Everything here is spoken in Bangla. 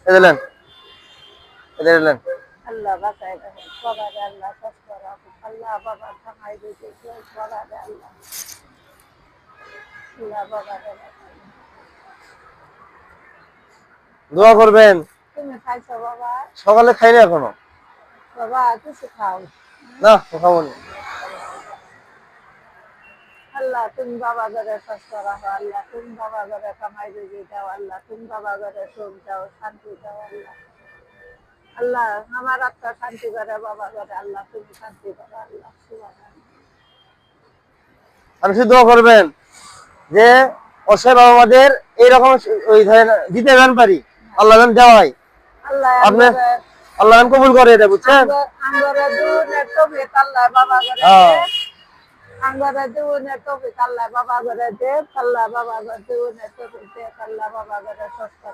এদিলেন এদিলেন আল্লাহ বাঁচায় দেবেন বাবারে আল্লাহ কষ্ট রাখুন আল্লাহ বাবা থামাই দিতে বাবারে আল্লাহ আল্লাহ বাবারে দোয়া করবেন। তুমি খাইছো বাবা? সকালে খাইনি এখনো। বাবা কিছু খাও না খাবো না। আল্লাহ তুমি বাবা ঘরে কষ্ট রাখো আল্লাহ তুমি বাবা ঘরে কামাই রুজি দাও আল্লাহ তুমি বাবা ঘরে সুখ দাও শান্তি দাও আল্লাহ আল্লাহ আমার আত্মা শান্তি করে বাবা ঘরে আল্লাহ তুমি শান্তি করো আল্লাহ আর শুধু দোয়া করবেন যে অসহায় বাবা মাদের এইরকম ওই ধরেন দিতে যান পারি আল্লাহ যেন দেওয়াই আল্লাহ আপনি আল্লাহ যেন কবুল করে এটা বুঝছেন। আঙ্গরে দুনের তৌফিক আল্লাহ বাবা ঘরে হ্যাঁ আঙ্গরে দুনের তৌফিক আল্লাহ বাবা ঘরে দে আল্লাহ বাবা ঘরে দুনের তৌফিক দে আল্লাহ বাবা ঘরে সস্তা